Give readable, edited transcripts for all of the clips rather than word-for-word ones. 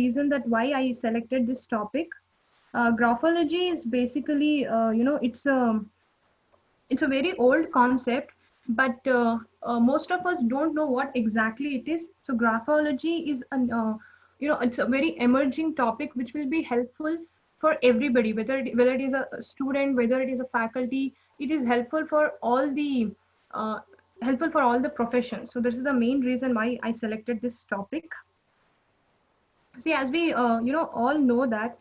reason that why I selected this topic. Graphology is basically, it's a very old concept, but most of us don't know what exactly it is. So graphology is an, it's a very emerging topic which will be helpful for everybody, whether it is a student, whether it is a faculty. It is uh, helpful for all the professions. So this is the main reason why I selected this topic. See, as we all know that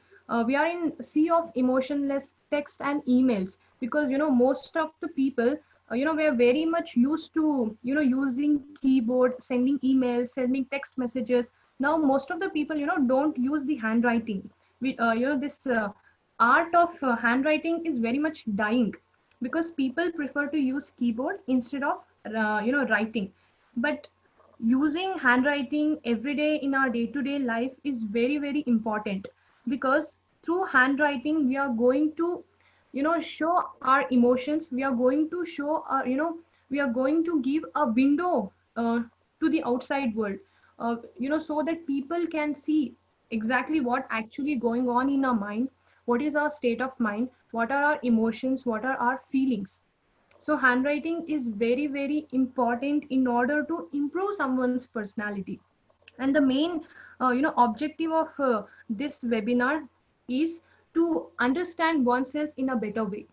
we are in sea of emotionless text and emails, because most of the people we are very much used to using keyboard, sending emails, sending text messages. Now most of the people don't use the handwriting. We this art of handwriting is very much dying, because people prefer to use keyboard instead of writing. But using handwriting every day in our day-to-day life is very, very important, because through handwriting we are going to show our emotions. We are going to show our, we are going to give a window to the outside world, so that people can see exactly what actually going on in our mind, what is our state of mind, what are our emotions, what are our feelings. So handwriting is very, very important in order to improve someone's personality. And the main, objective of this webinar is to understand oneself in a better way.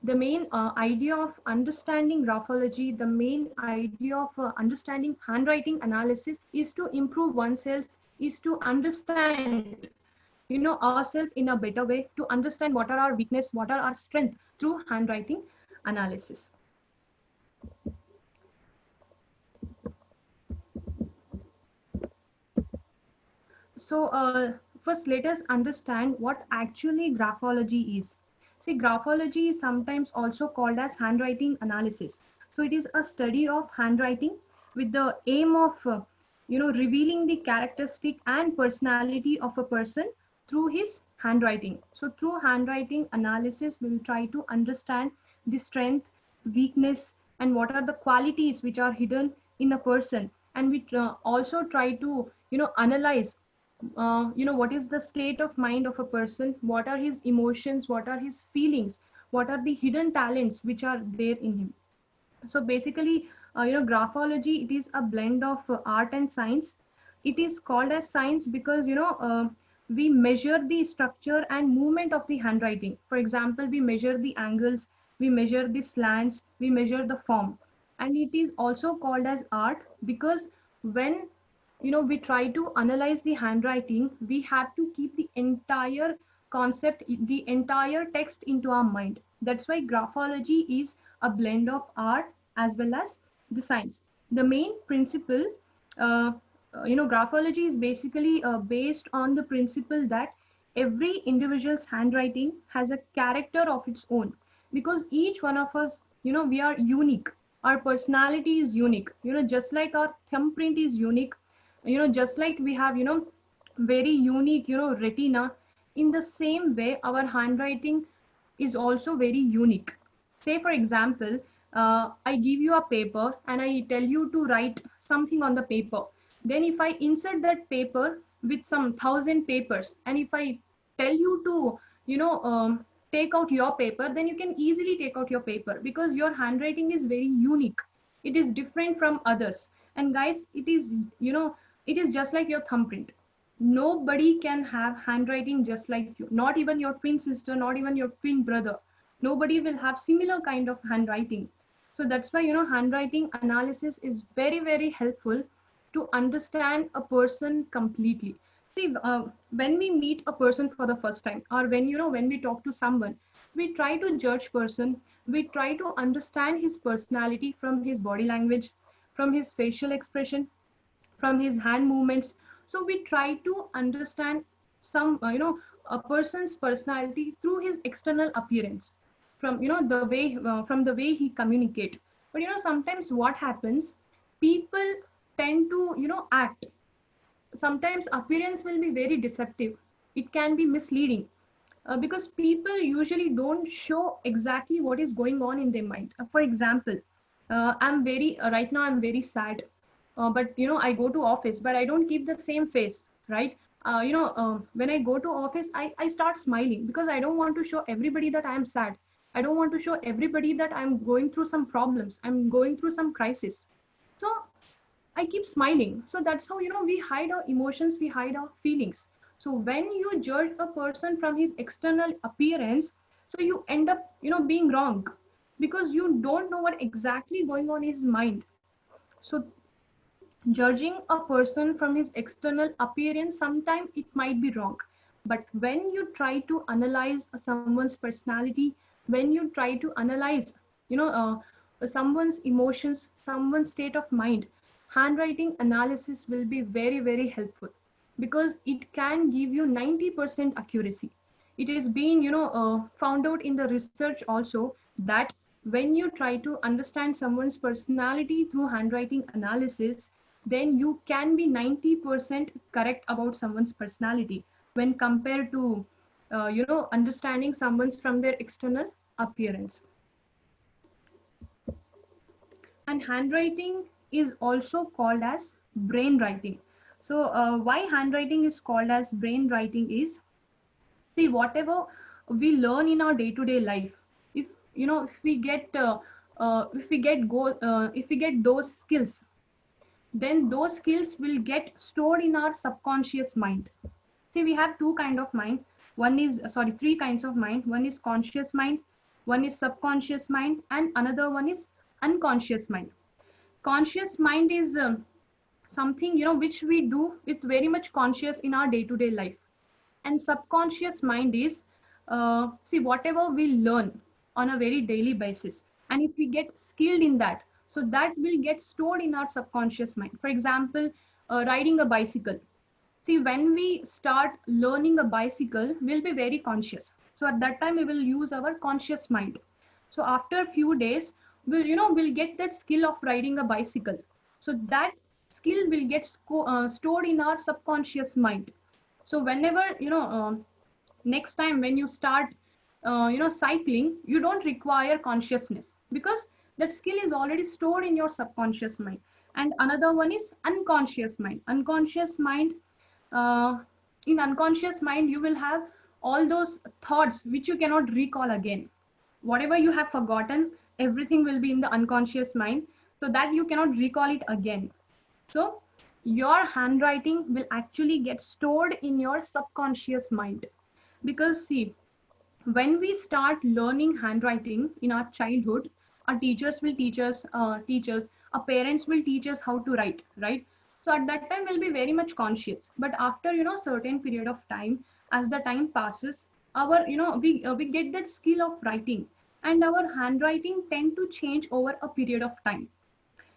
The main idea of understanding graphology, the main idea of understanding handwriting analysis is to improve oneself, is to understand ourselves in a better way, to understand what are our weakness, what are our strength through handwriting analysis. So first let us understand what actually graphology is. See, graphology is sometimes also called as handwriting analysis. So it is a study of handwriting with the aim of revealing the characteristic and personality of a person through his handwriting. So through handwriting analysis, we will try to understand the strength, weakness, and what are the qualities which are hidden in a person. And we also try to analyze what is the state of mind of a person, what are his emotions, what are his feelings, what are the hidden talents which are there in him. So basically, graphology, it is a blend of art and science. It is called as science because we measure the structure and movement of the handwriting. For example, we measure the angles, we measure the slants, we measure the form. And it is also called as art because when we try to analyze the handwriting, we have to keep the entire concept, the entire text into our mind. That's why graphology is a blend of art as well as the science. The main principle, uh, graphology is basically based on the principle that every individual's handwriting has a character of its own, because each one of us, we are unique. Our personality is unique, just like our thumbprint is unique, just like we have very unique retina. In the same way, our handwriting is also very unique. Say for example, I give you a paper and I tell you to write something on the paper. Then if I insert that paper with some thousand papers, and if I tell you to take out your paper, then you can easily take out your paper because your handwriting is very unique. It is different from others. And guys, it is it is just like your thumbprint. Nobody can have handwriting just like you, not even your twin sister, not even your twin brother. Nobody will have similar kind of handwriting. So that's why handwriting analysis is very, very helpful to understand a person completely. See, when we meet a person for the first time, or when when we talk to someone, we try to judge person, we try to understand his personality from his body language, from his facial expression, from his hand movements. So we try to understand some a person's personality through his external appearance, from the way from the way he communicate. But sometimes what happens, people tend to act. Sometimes appearance will be very deceptive, it can be misleading, because people usually don't show exactly what is going on in their mind. For example, I'm very right now I'm very sad, but I go to office, but I don't keep the same face, right? when I go to office, I start smiling because I don't want to show everybody that I am sad. I don't want to show everybody that I'm going through some problems, I'm going through some crisis. So I keep smiling. So that's how, we hide our emotions, we hide our feelings. So when you judge a person from his external appearance, so you end up, being wrong because you don't know what exactly going on in his mind. So judging a person from his external appearance, sometimes it might be wrong. But when you try to analyze someone's personality, when you try to analyze, someone's emotions, someone's state of mind, handwriting analysis will be very, very helpful because it can give you 90% accuracy. It is being, found out in the research also that when you try to understand someone's personality through handwriting analysis, then you can be 90% correct about someone's personality when compared to understanding someone's from their external appearance. And handwriting is also called as brain writing. So why handwriting is called as brain writing is, see, whatever we learn in our day to day life, if if we get if we get those skills, then those skills will get stored in our subconscious mind. See, we have two kind of mind. One is, sorry, three kinds of mind. One is conscious mind, one is subconscious mind, and another one is unconscious mind. Conscious mind is something, which we do with very much conscious in our day to day life. And subconscious mind is, see, whatever we learn on a very daily basis, and if we get skilled in that, so that will get stored in our subconscious mind. For example, riding a bicycle. See, when we start learning a bicycle, we'll be very conscious. So at that time, we will use our conscious mind. So after a few days, we'll get that skill of riding a bicycle. So that skill will get stored in our subconscious mind. So whenever, next time when you start, cycling, you don't require consciousness because that skill is already stored in your subconscious mind. And another one is unconscious mind. Unconscious mind, uh, in unconscious mind you will have all those thoughts which you cannot recall again. Whatever you have forgotten, everything will be in the unconscious mind, so that you cannot recall it again. So your handwriting will actually get stored in your subconscious mind. Because see, when we start learning handwriting in our childhood, our teachers will teach us, our parents will teach us how to write, right? So at that time we'll be very much conscious. But after, certain period of time, as the time passes, our, we get that skill of writing, and our handwriting tend to change over a period of time.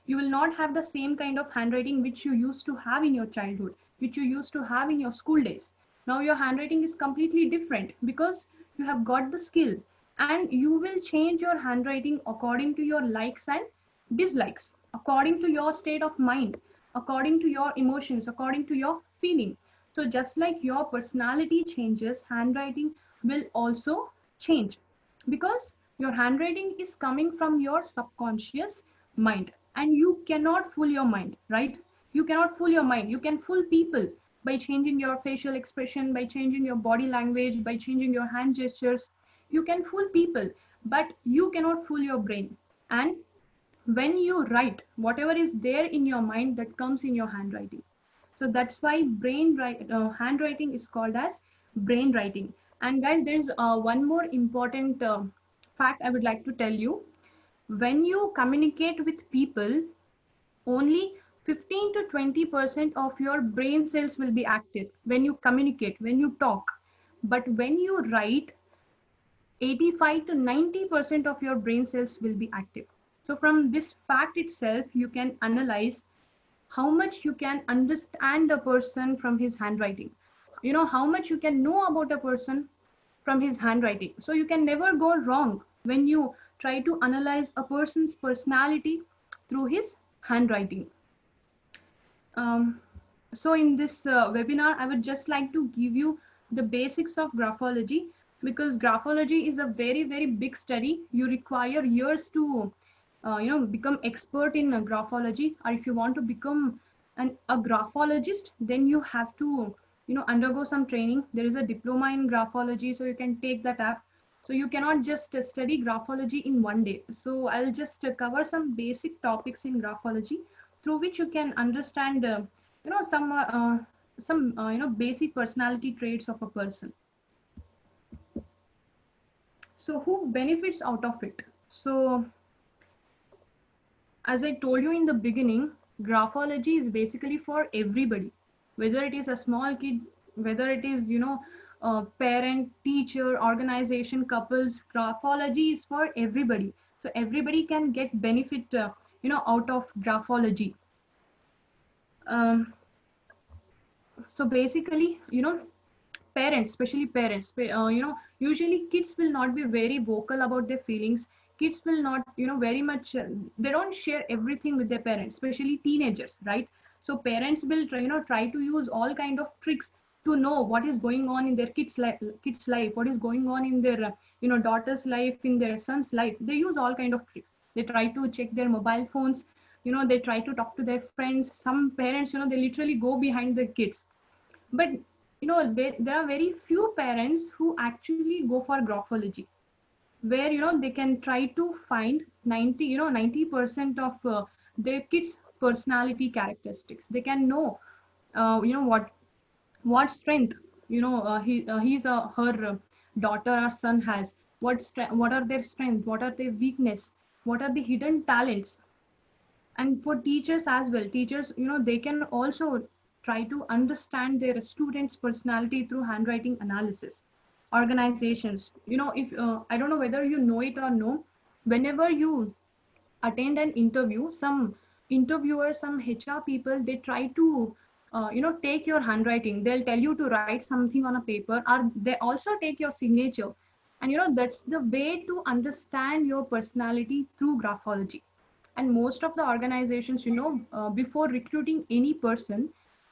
You will not have the same kind of handwriting which you used to have in your childhood, which you used to have in your school days. Now your handwriting is completely different because you have got the skill, and you will change your handwriting according to your likes and dislikes, according to your state of mind, according to your emotions, according to your feeling. So just like your personality changes, handwriting will also change because your handwriting is coming from your subconscious mind, and you cannot fool your mind, right? You cannot fool your mind. You can fool people by changing your facial expression, by changing your body language, by changing your hand gestures. You can fool people, but you cannot fool your brain. And when you write, whatever is there in your mind, that comes in your handwriting. So that's why handwriting is called as brain writing. And guys, there's one more important fact I would like to tell you. When you communicate with people, only 15 to 20% of your brain cells will be active when you communicate, when you talk. But when you write, 85 to 90% of your brain cells will be active. So from this fact itself, you can analyze how much you can understand a person from his handwriting. You know how much you can know about a person from his handwriting. So you can never go wrong when you try to analyze a person's personality through his handwriting. Um, so in this webinar, I would just like to give you the basics of graphology, because graphology is a very, very big study. You require years to, become expert in graphology. Or if you want to become a graphologist, then you have to undergo some training. There is a diploma in graphology, so you can take that up. So you cannot just study graphology in one day. So I'll just cover some basic topics in graphology through which you can understand some basic personality traits of a person. So who benefits out of it? So as I told you in the beginning, graphology is basically for everybody, whether it is a small kid, whether it is, parent, teacher, organization, couples. Graphology is for everybody. So everybody can get benefit, out of graphology. Um, so basically, parents, especially parents, usually kids will not be very vocal about their feelings. Kids will not, very much, they don't share everything with their parents, especially teenagers, right? So parents will try, try to use all kind of tricks to know what is going on in their kids life, what is going on in their daughter's life, in their son's life. They use all kind of tricks. They try to check their mobile phones, they try to talk to their friends. Some parents, they literally go behind their kids. But there are very few parents who actually go for graphology, where they can try to find 90% of their kids personality characteristics. They can know what strength he's her daughter or son has. What are their strengths, what are their weakness, what are the hidden talents. And for teachers as well, teachers, they can also try to understand their students personality through handwriting analysis. Organizations, if I don't know whether you know it or no, whenever you attend an interview, some interviewers, some HR people, they try to take your handwriting. They'll tell you to write something on a paper, or they also take your signature. And that's the way to understand your personality through graphology. And most of the organizations, before recruiting any person,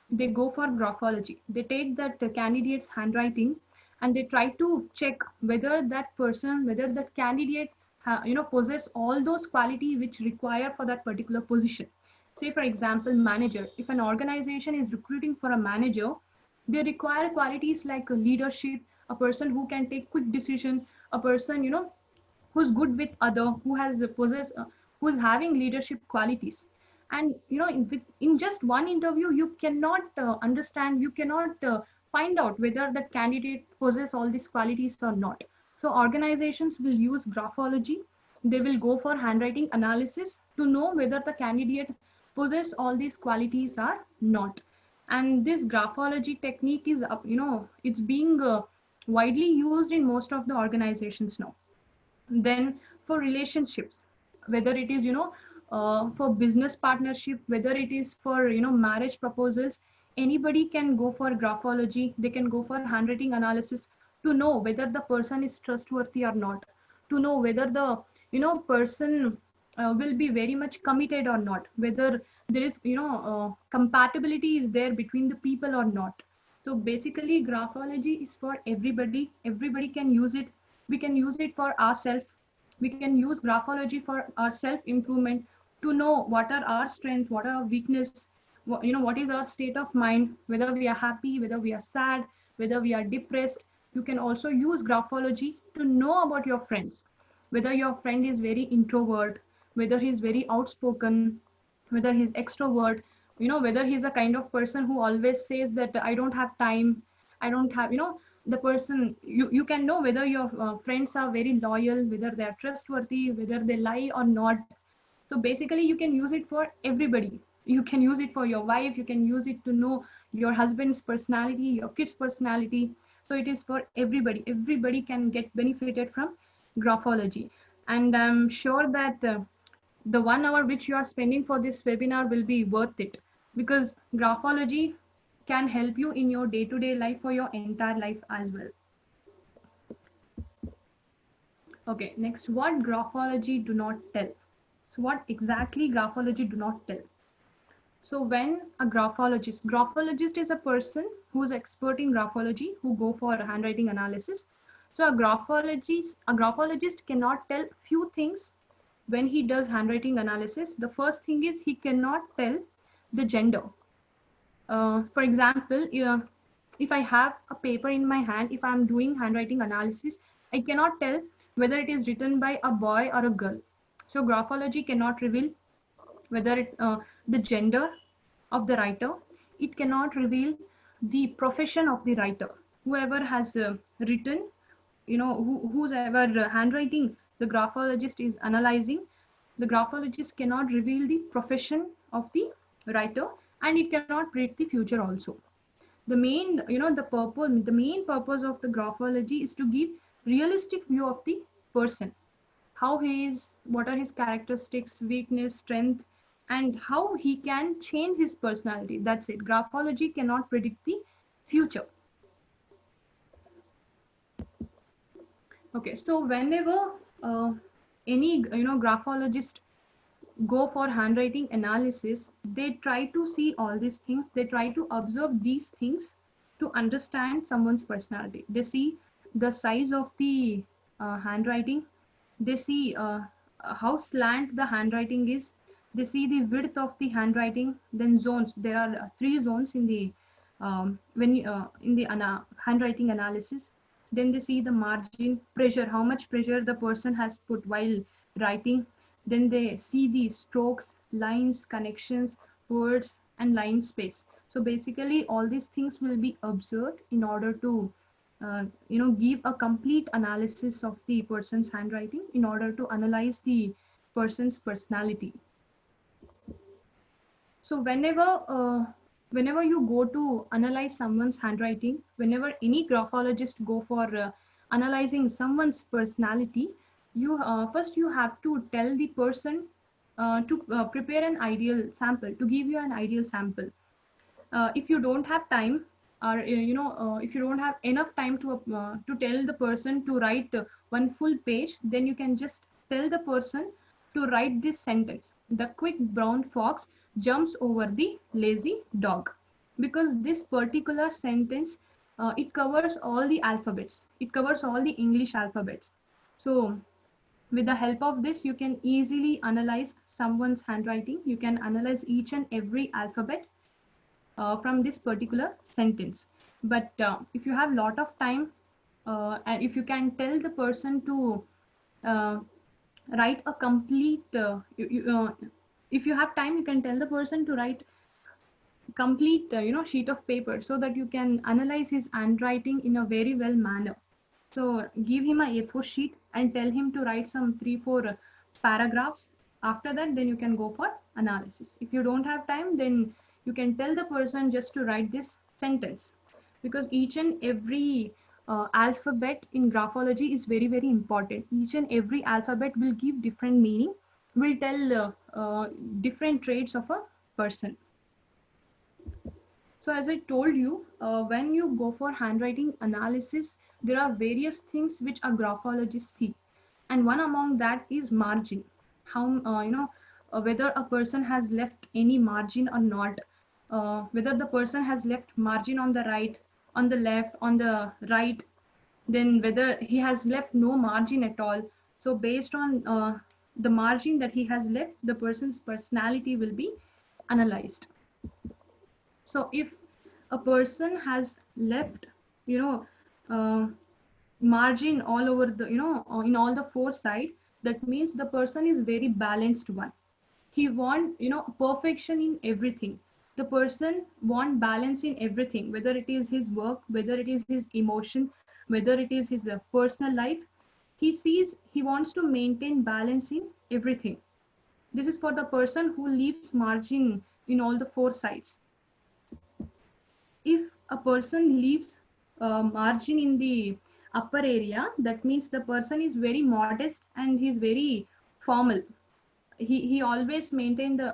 they go for graphology. They take that candidate's handwriting, and they try to check whether that person, whether that candidate possess all those qualities which require for that particular position. Say for example, manager. If an organization is recruiting for a manager, they require qualities like a leadership, a person who can take quick decision, a person who's good with other, who has the possess who's having leadership qualities. And in just one interview, you cannot understand, you cannot find out whether that candidate possess all these qualities or not. So organizations will use graphology. They will go for handwriting analysis to know whether the candidate possess all these qualities or not. And this graphology technique is it's being widely used in most of the organizations now. Then for relationships, whether it is for business partnership, whether it is for marriage proposals, anybody can go for graphology. They can go for handwriting analysis to know whether the person is trustworthy or not, to know whether the person will be very much committed or not, whether there is compatibility is there between the people or not. So basically graphology is for everybody. Everybody can use it. We can use it for ourselves. We can use graphology for our self improvement, to know what are our strengths, what are our weakness, what is our state of mind, whether we are happy, whether we are sad, whether we are depressed. You can also use graphology to know about your friends, whether your friend is very introvert, whether he's very outspoken, whether he's extrovert, whether he's a kind of person who always says that I don't have time, I don't have, the person, you can know whether your friends are very loyal, whether they are trustworthy, whether they lie or not. So basically you can use it for everybody. You can use it for your wife, you can use it to know your husband's personality, your kid's personality. So it is for everybody. Everybody can get benefited from graphology. And I'm sure that the 1 hour which you are spending for this webinar will be worth it, because graphology can help you in your day-to-day life, for your entire life as well. Okay, next, what graphology do not tell. So what exactly graphology do not tell? So when a graphologist is a person who is expert in graphology, who go for handwriting analysis. So a graphologist cannot tell few things when he does handwriting analysis. The first thing is he cannot tell the gender. For example, If I have a paper in my hand, if I'm doing handwriting analysis, I cannot tell whether it is written by a boy or a girl. So graphology cannot reveal whether the gender of the writer. It cannot reveal the profession of the writer. Whoever has written, whoever handwriting the graphologist is analyzing, the graphologist cannot reveal the profession of the writer, and it cannot predict the future also. The main, the main purpose of the graphology is to give realistic view of the person, how he is, what are his characteristics, weakness, strength, and how he can change his personality. That's it. Graphology cannot predict the future. Okay, so whenever uh, any graphologist go for handwriting analysis, they try to see all these things, they try to observe these things to understand someone's personality. They see the size of the handwriting, they see how slant the handwriting is, they see the width of the handwriting, then zones. There are three zones in the when in the handwriting analysis. Then they see the margin, pressure, how much pressure the person has put while writing. Then they see the strokes, lines, connections, words, and line space. So basically all these things will be observed in order to give a complete analysis of the person's handwriting, in order to analyze the person's personality. So whenever you go to analyze someone's handwriting, whenever any graphologist go for analyzing someone's personality, you first you have to tell the person to prepare an ideal sample, to give you an ideal sample. If you don't have time, or if you don't have enough time to tell the person to write one full page, then you can just tell the person to write this sentence: the quick brown fox jumps over the lazy dog. Because this particular sentence, it covers all the alphabets, it covers all the English alphabets. So with the help of this, you can easily analyze someone's handwriting. You can analyze each and every alphabet from this particular sentence. But if you have lot of time, and if you can tell the person to uh, write a complete if you have time, you can tell the person to write complete sheet of paper, so that you can analyze his handwriting in a very well manner. So give him a A4 sheet and tell him to write some 3 4 paragraphs. After that, then you can go for analysis. If you don't have time, then you can tell the person just to write this sentence, because each and every alphabet in graphology is very very important. Each and every alphabet will give different meaning, will tell different traits of a person. So as I told you, when you go for handwriting analysis, there are various things which a graphologist see, and one among that is margin. How whether a person has left any margin or not, whether the person has left margin on the right, on the left, on the right, then whether he has left no margin at all. So based on the margin that he has left, the person's personality will be analyzed. So if a person has left, you know, uh, margin all over the, in all the four sides, that means the person is very balanced one. He want, perfection in everything. The person want balance in everything, whether it is his work, whether it is his emotion, whether it is his personal life. He sees, he wants to maintain balance in everything. This is for the person who leaves margin in all the four sides. If a person leaves margin in the upper area, that means the person is very modest and he's very formal. He always maintain the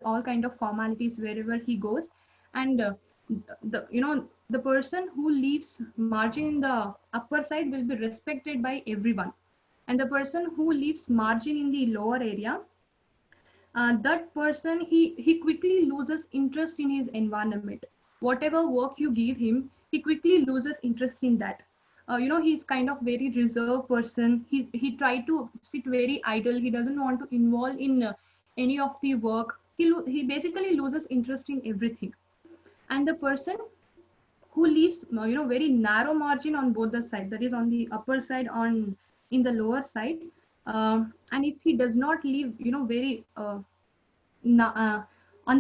all kind of formalities wherever he goes. And the person who leaves margin in the upper side will be respected by everyone. And the person who leaves margin in the lower area, that person, he quickly loses interest in his environment. Whatever work you give him, he quickly loses interest in that. He's kind of very reserved person. He try to sit very idle. He doesn't want to involve in any of the work. He basically loses interest in everything. And the person who leaves very narrow margin on both the side, that is on the upper side, on in the lower side. And if he does not leave very on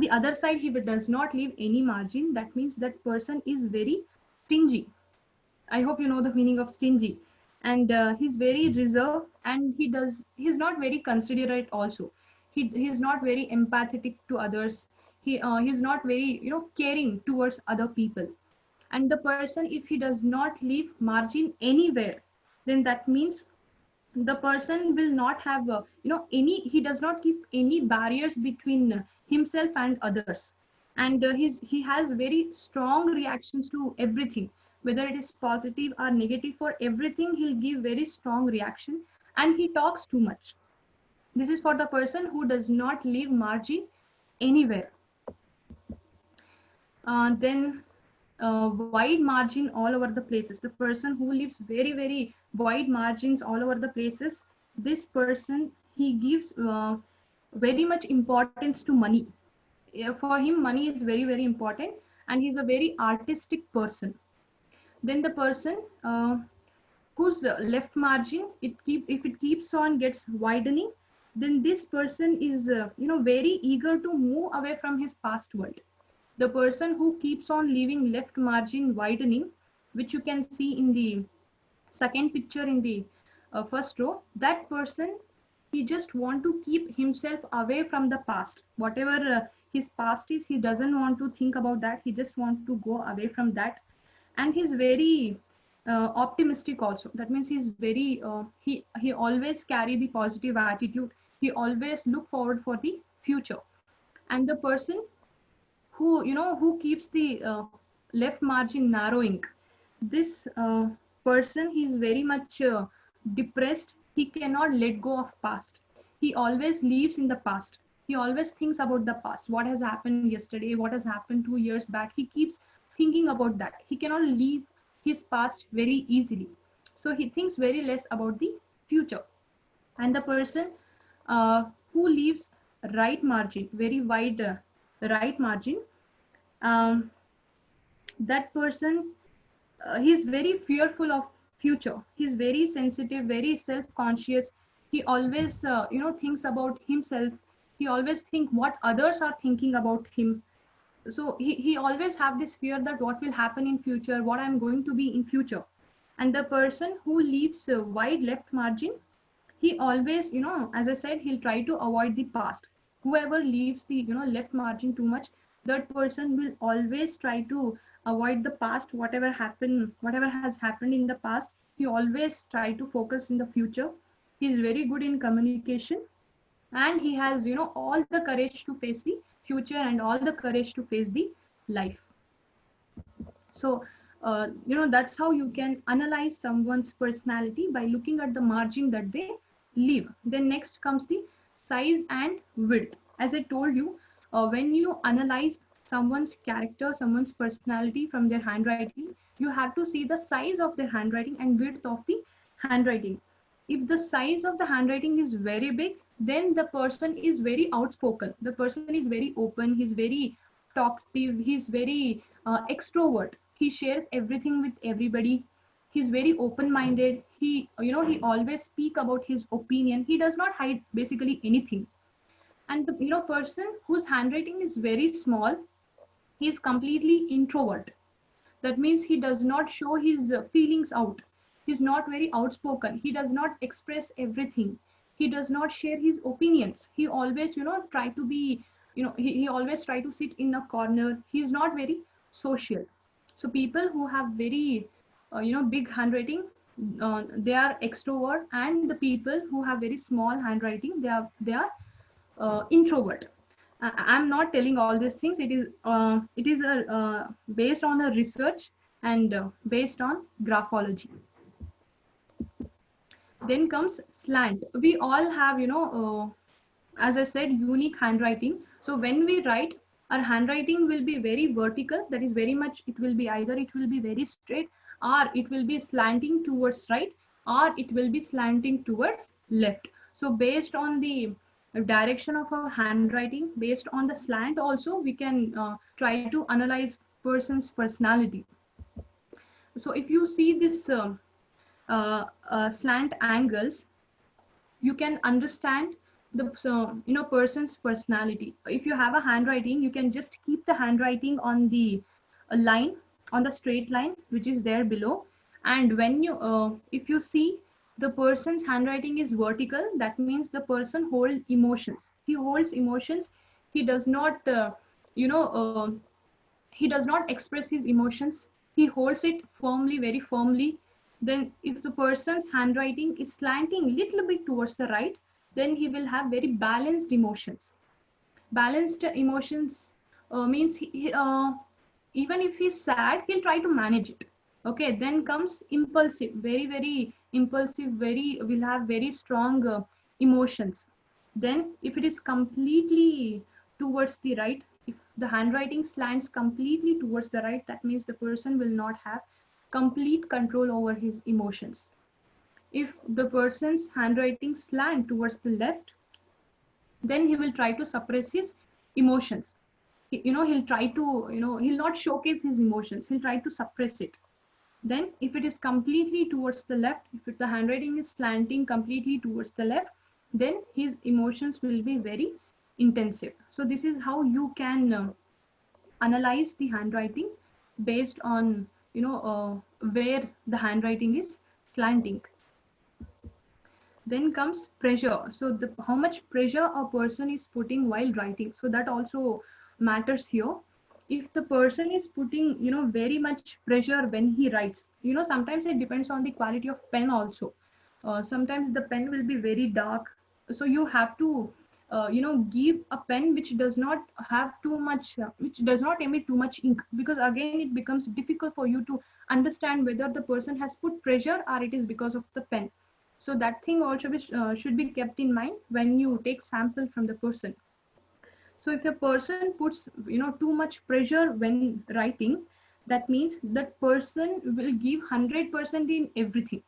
the other side, he does not leave any margin, that means that person is very stingy. I hope you know the meaning of stingy. And he's very reserved, and he's not very considerate also. He's not very empathetic to others. He's not very caring towards other people. And the person, if he does not leave margin anywhere, then that means the person will not have any, he does not keep any barriers between himself and others. And he has very strong reactions to everything, whether it is positive or negative. For everything he'll give very strong reaction, and he talks too much. This is for the person who does not leave margin anywhere. Then wide margin all over the places, the person who leaves very very wide margins all over the places, this person, he gives very much importance to money. For him money is very very important, and he's a very artistic person. Then the person whose left margin, if it keeps on gets widening, then this person is very eager to move away from his past world. The person who keeps on leaving left margin widening, which you can see in the second picture in the first row, that person, he just want to keep himself away from the past. Whatever his past is, he doesn't want to think about that. He just want to go away from that. And he's very optimistic also. That means he's very he always carry the positive attitude. He always look forward for the future. And the person who keeps the left margin narrowing, this person, he's very much depressed. He cannot let go of past. He always lives in the past. He always thinks about the past, what has happened yesterday, what has happened 2 years back. He keeps thinking about that. He cannot leave his past very easily, so he thinks very less about the future. And the person who leaves right margin, very wide right margin, um, that person, he's very fearful of future. He's very sensitive, very self-conscious. He always thinks about himself. He always think what others are thinking about him. So he always have this fear that what will happen in future, what I'm going to be in future. And the person who leaves a wide left margin, he always, as I said, he'll try to avoid the past. Whoever leaves the left margin too much, that person will always try to avoid the past. Whatever has happened in the past, he always try to focus in the future. He's very good in communication, and he has all the courage to face the future and all the courage to face the life. So that's how you can analyze someone's personality, by looking at the margin that they leave. Then next comes the size and width. As I told you, when you analyze someone's character, someone's personality from their handwriting, you have to see the size of their handwriting and width of the handwriting. If the size of the handwriting is very big, then the person is very outspoken. The person is very open. He's very talkative. He's very extrovert. He shares everything with everybody. He's very open-minded. He always speak about his opinion. He does not hide basically anything. And the person whose handwriting is very small, he is completely introvert. That means he does not show his feelings out. He's not very outspoken. He does not express everything. He does not share his opinions. He always try to be, he always try to sit in a corner. He's not very social. So people who have very big handwriting, they are extrovert. And the people who have very small handwriting, they are introvert. I'm not telling all these things. It is based on a research, and based on graphology. Then comes slant. We all have as I said, unique handwriting. So when we write, our handwriting will be very vertical. That is very much, it will be either it will be very straight, or it will be slanting towards right, or it will be slanting towards left. So based on the direction of our handwriting, based on the slant also, we can try to analyze person's personality. So if you see this slant angles, you can understand the person's personality. If you have a handwriting, you can just keep the handwriting on the line, on the straight line which is there below. And when you if you see the person's handwriting is vertical, that means the person holds emotions. He holds emotions. He does not you know he does not express his emotions. He holds it firmly, very firmly. Then if the person's handwriting is slanting little bit towards the right, then he will have very balanced emotions. Balanced emotions means even if he's sad, he'll try to manage it. Okay, then comes impulsive, very very impulsive, very will have very strong emotions. Then if it is completely towards the right, if the handwriting slants completely towards the right, that means the person will not have complete control over his emotions. If the person's handwriting slant towards the left, then he will try to suppress his emotions. He'll try to, he'll not showcase his emotions, he'll try to suppress it. Then if it is completely towards the left, if the handwriting is slanting completely towards the left, then his emotions will be very intensive. So this is how you can analyze the handwriting based on where the handwriting is slanting. Then comes pressure. So the how much pressure a person is putting while writing, so that also matters here. If the person is putting very much pressure when he writes, sometimes it depends on the quality of pen also. Sometimes the pen will be very dark, so you have to give a pen which does not have too much which does not emit too much ink, because again it becomes difficult for you to understand whether the person has put pressure or it is because of the pen. So that thing also which should be kept in mind when you take sample from the person. So if a person puts too much pressure when writing, that means that person will give 100% in everything.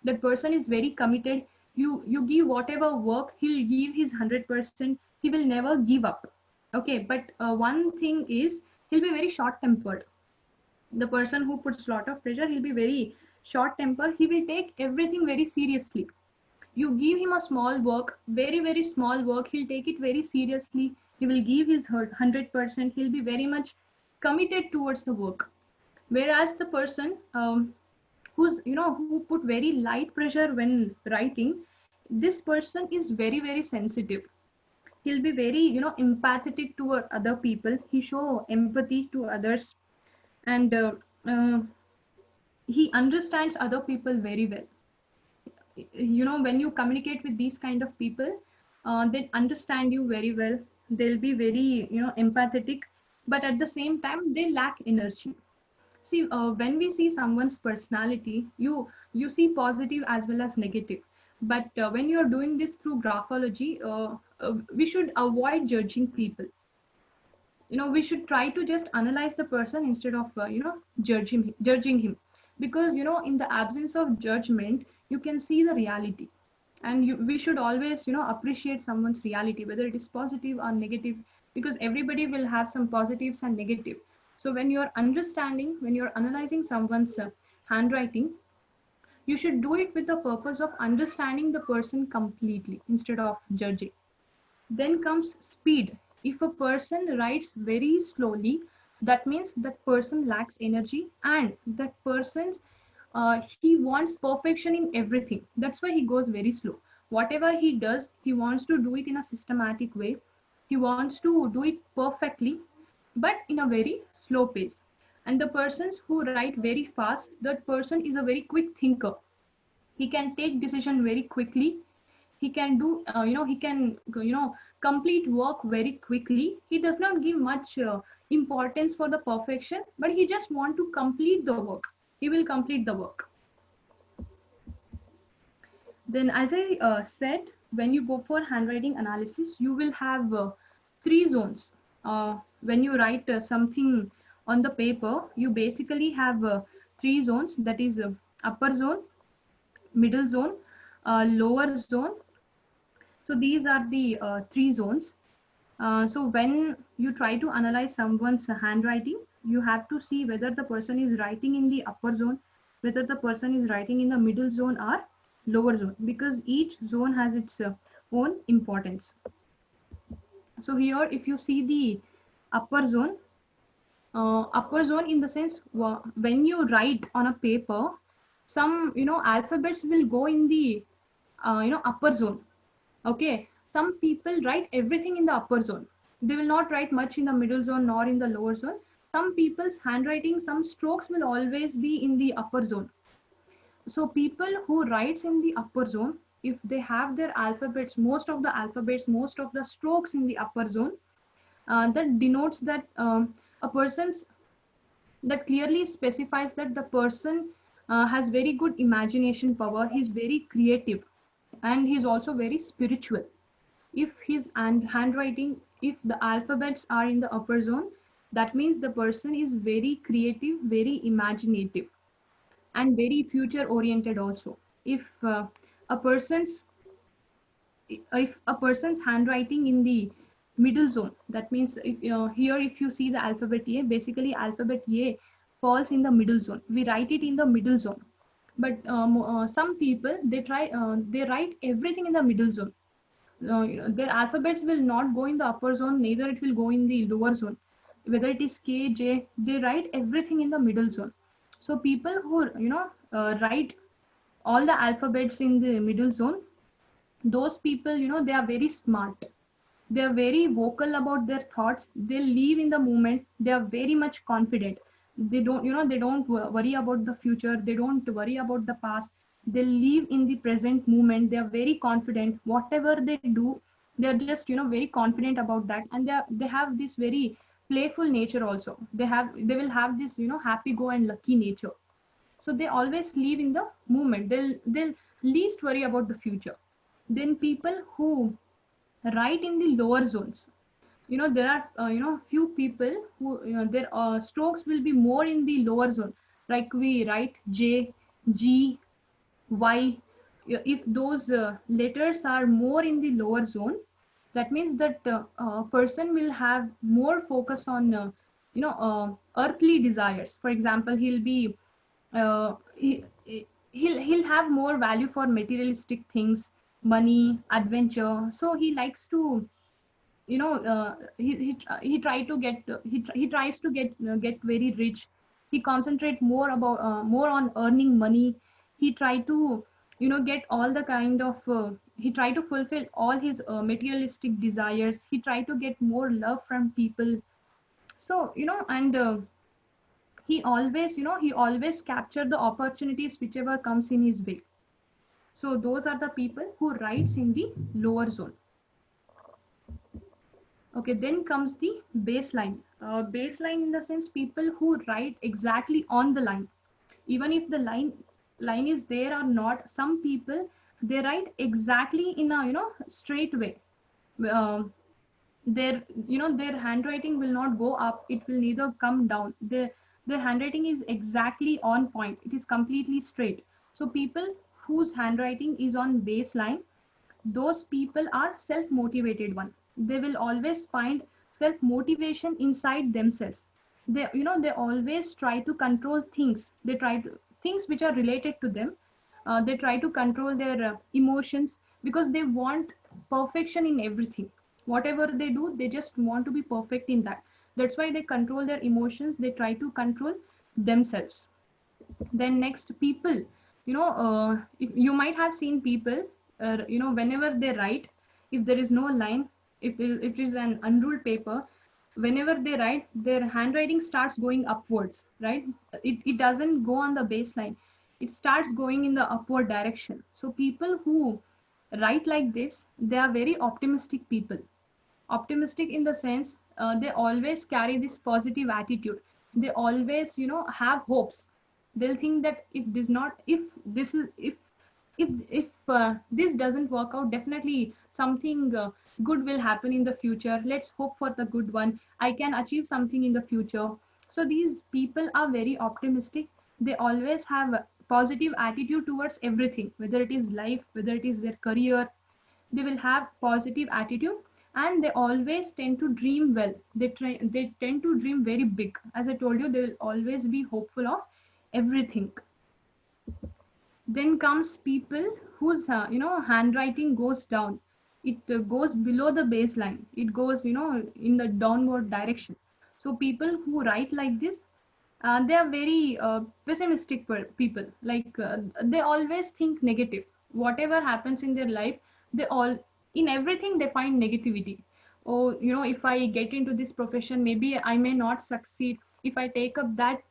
That person is very committed. You give whatever work, he'll give his 100%. He will never give up. Okay, but one thing is, he'll be very short tempered. The person who puts lot of pressure, he'll be very short tempered. He will take everything very seriously. You give him a small work, very very small work, he'll take it very seriously. He will give his 100%. He'll be very much committed towards the work. Whereas the person who put very light pressure when writing, this person is very very sensitive. He'll be very empathetic toward other people. He show empathy to others. And uh, he understands other people very well. When you communicate with these kind of people, they understand you very well. They'll be very empathetic, but at the same time they lack energy. See, when we see someone's personality, you see positive as well as negative. But when you're doing this through graphology, we should avoid judging people. We should try to just analyze the person instead of judging him. Because in the absence of judgment, you can see the reality. And we should always appreciate someone's reality, whether it is positive or negative, because everybody will have some positives and negative. So when you're understanding, when you're analyzing someone's handwriting, you should do it with the purpose of understanding the person completely instead of judging. Then comes speed. If a person writes very slowly, that means that person lacks energy, and that person's he wants perfection in everything. That's why he goes very slow. Whatever he does, he wants to do it in a systematic way. He wants to do it perfectly, but in a very slow pace. And the persons who write very fast, that person is a very quick thinker. He can take decision very quickly. He can do he can complete work very quickly. He does not give much importance for the perfection, but he just want to complete the work. He will complete the work. Then, as I said, when you go for handwriting analysis, you will have three zones. When you write something on the paper, you basically have three zones, that is upper zone, middle zone, lower zone. So these are the three zones. So when you try to analyze someone's handwriting, you have to see whether the person is writing in the upper zone, whether the person is writing in the middle zone or lower zone, because each zone has its own importance. So here, if you see the upper zone, upper zone in the sense, when you write on a paper, some alphabets will go in the upper zone. Okay, some people write everything in the upper zone. They will not write much in the middle zone nor in the lower zone. Some people's handwriting, some strokes will always be in the upper zone. So people who writes in the upper zone, if they have their alphabets, most of the strokes in the upper zone, that denotes that a person's that clearly specifies that the person has very good imagination power. He's very creative, and he's also very spiritual. If his handwriting, if the alphabets are in the upper zone, that means the person is very creative, very imaginative, and very future oriented also. If a person's if a person's handwriting in the middle zone, that means here if you see the alphabet A, basically alphabet A falls in the middle zone. We write it in the middle zone. But some people, they write everything in the middle zone. Their alphabets will not go in the upper zone, neither it will go in the lower zone. Whether it is K, J, they write everything in the middle zone. So people who write all the alphabets in the middle zone, those people, they are very smart. They are very vocal about their thoughts. They live in the moment. They are very much confident. They don't worry about the future. They don't worry about the past. They live in the present moment. They are very confident. Whatever they do, they are just very confident about that. And they have this very playful nature also. They will have this happy go and lucky nature. So they always live in the moment. They'll least worry about the future. Then people who write in the lower zones, there are few people who their strokes will be more in the lower zone. Like we write J, G, Y. If those letters are more in the lower zone, that means that person will have more focus on earthly desires. For example, he'll be uh, he, he'll have more value for materialistic things, money, adventure. So he likes to he try to get he tries to get very rich. He concentrate more on earning money. He try to get all the kind of he try to fulfill all his materialistic desires. He try to get more love from people. So and he always capture the opportunities whichever comes in his way. So those are the people who writes in the lower zone. Okay, then comes the baseline. Baseline in the sense, people who write exactly on the line, even if the line is there or not. Some people, they write exactly in a straight way. Um their handwriting will not go up. It will neither come down. Their handwriting is exactly on point. It is completely straight. So people whose handwriting is on baseline, those people are self motivated one. They will always find self motivation inside themselves. They always try to control things. They try to things which are related to them. They try to control their emotions, because they want perfection in everything. Whatever they do, they just want to be perfect in that. That's why they control their emotions. They try to control themselves. Then next, people, if you might have seen people, whenever they write, if there is no line, if it is an unruled paper, whenever they write, their handwriting starts going upwards, right? It doesn't go on the baseline. It starts going in the upward direction. So people who write like this, they are very optimistic people. Optimistic in the sense, they always carry this positive attitude. They always have hopes. They'll think that if this is if this doesn't work out, definitely something good will happen in the future. Let's hope for the good one. I can achieve something in the future. So these people are very optimistic. They always have a positive attitude towards everything, whether it is life, whether it is their career. They will have positive attitude, and they always tend to dream well. They tend to dream very big. As I told you, they will always be hopeful of everything. Then comes people whose handwriting goes down. It goes below the baseline. It goes in the downward direction. So people who write like this, they are very pessimistic people. Like they always think negative. Whatever happens in their life, they all, in everything they find negativity. Oh, if I get into this profession, maybe I may not succeed. If I take up that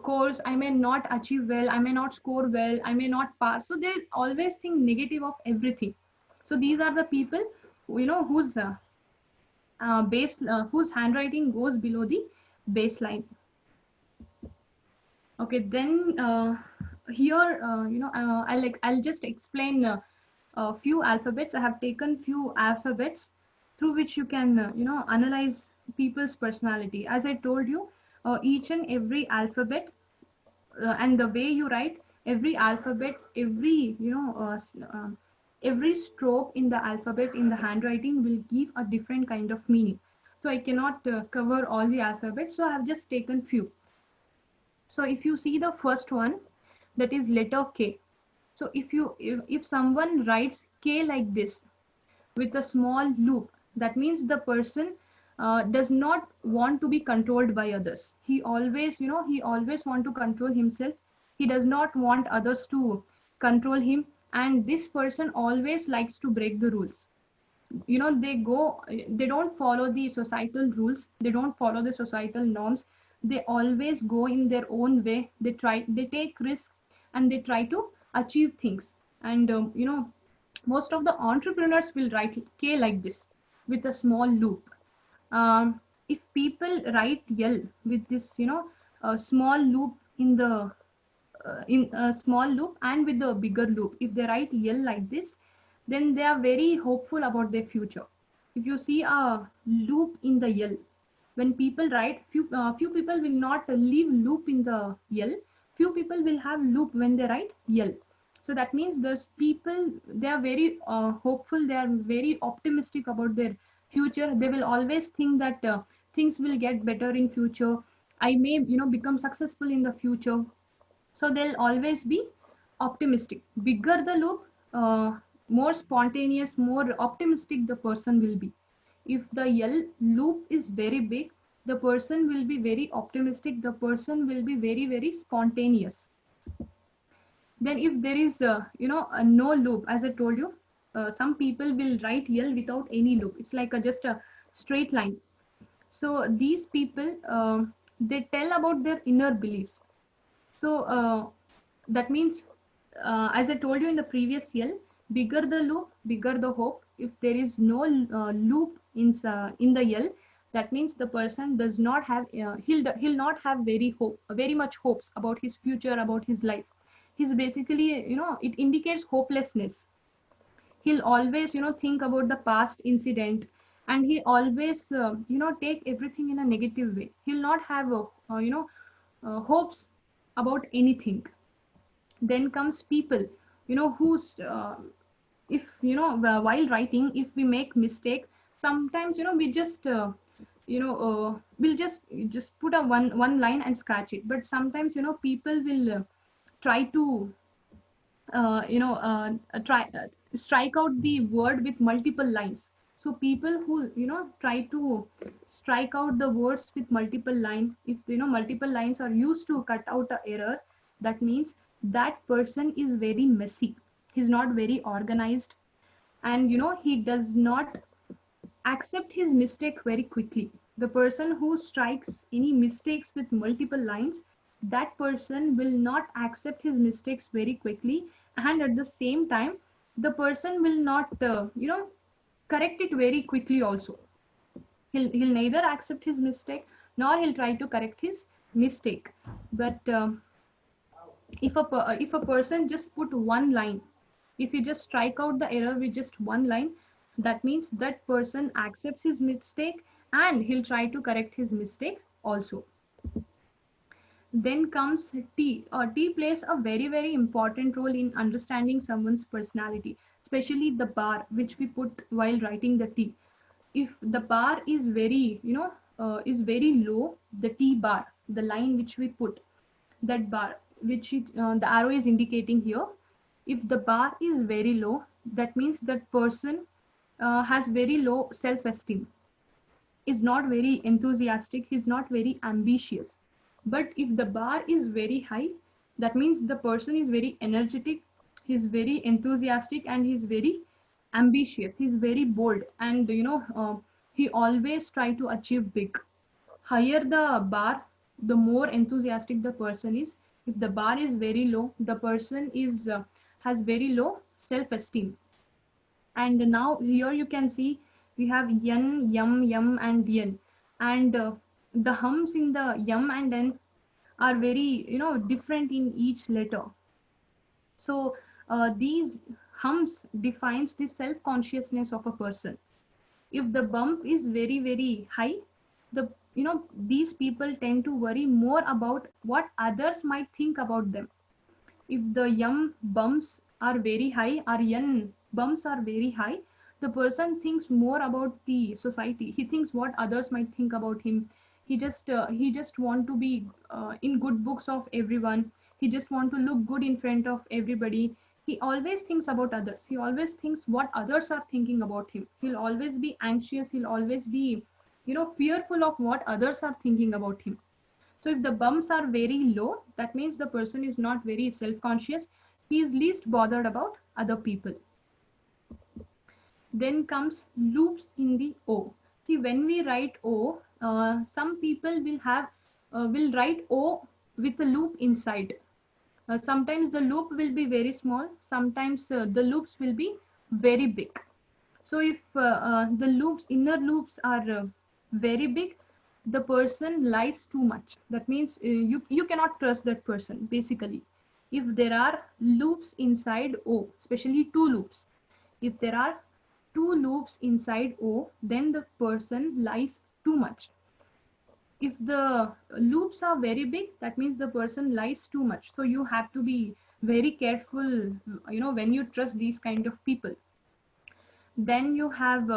course, I may not achieve well, I may not score well, I may not pass. So they always think negative of everything. So these are the people whose base whose handwriting goes below the baseline. Okay, then here I'll just explain a few alphabets. I have taken few alphabets through which you can analyze people's personality. As I told you, each and every alphabet and the way you write every alphabet, every stroke in the alphabet in the handwriting will give a different kind of meaning. So I cannot cover all the alphabets, so I have just taken few. So if you see the first one, that is letter K. So if someone writes K like this with a small loop, that means the person does not want to be controlled by others. He always want to control himself. He does not want others to control him, and this person always likes to break the rules. They don't follow the societal rules, they don't follow the societal norms. They always go in their own way. They take risks, and they try to achieve things. And most of the entrepreneurs will write K like this with a small loop. If people write L with this a small loop in a small loop and with the bigger loop, if they write L like this, then they are very hopeful about their future. If you see a loop in the L, when people write, few people will not leave loop in the L. Few people will have loop when they write L. So that means those people, they are very hopeful. They are very optimistic about their future. They will always think that things will get better in future. I may become successful in the future. So they'll always be optimistic. Bigger the loop, more spontaneous, more optimistic the person will be. If the L loop is very big, the person will be very optimistic, the person will be very, very spontaneous. Then if there is a no loop, as I told you, some people will write L without any loop. It's like just a straight line. So these people, they tell about their inner beliefs. So that means, as I told you in the previous L, bigger the loop, bigger the hope. If there is no loop in the L, that means the person does not have he'll not have very much hopes about his future, about his life. He's basically, it indicates hopelessness. He'll always think about the past incident, and he always take everything in a negative way. He'll not have hopes about anything. Then comes people who's if while writing, if we make mistakes, sometimes we just we'll just put a one line and scratch it. But sometimes people will try to try strike out the word with multiple lines. So people who try to strike out the words with multiple lines, if multiple lines are used to cut out a error, that means that person is very messy. He's not very organized, and he does not accept his mistake very quickly. The person who strikes any mistakes with multiple lines, that person will not accept his mistakes very quickly, and at the same time, the person will not, correct it very quickly also. He'll neither accept his mistake nor he'll try to correct his mistake. But if a person just put one line, if you just strike out the error with just one line, that means that person accepts his mistake and he'll try to correct his mistake also. Then comes T. T plays a very, very important role in understanding someone's personality, especially the bar which we put while writing the T. If the bar is very, is very low, the T bar, the line which we put, that bar, which the arrow is indicating here. If the bar is very low, that means that person has very low self-esteem, is not very enthusiastic, he's not very ambitious. But if the bar is very high, that means the person is very energetic, he's very enthusiastic, and he's very ambitious, he's very bold, and he always try to achieve big. Higher the bar, the more enthusiastic the person is. If the bar is very low, the person is has very low self-esteem. And now here you can see we have yen, yum, yum, and yen. And the hums in the yum and n are very, different in each letter. So these hums defines the self-consciousness of a person. If the bump is very, very high, these people tend to worry more about what others might think about them. If the yum bumps are very high or yen bumps are very high, the person thinks more about the society. He thinks what others might think about him. He just want to be in good books of everyone. He just want to look good in front of everybody. He always thinks about others. He always thinks what others are thinking about him. He'll always be anxious. He'll always be, fearful of what others are thinking about him. So if the bumps are very low, that means the person is not very self-conscious. He is least bothered about other people. Then comes loops in the O. See, when we write O, some people will write O with a loop inside. Sometimes the loop will be very small. Sometimes the loops will be very big. So if the inner loops are very big, the person lies too much. That means you cannot trust that person, basically. If there are loops inside O, especially two loops, if there are two loops inside O, then the person lies too much. If the loops are very big, that means the person lies too much. So you have to be very careful, when you trust these kind of people. Then you have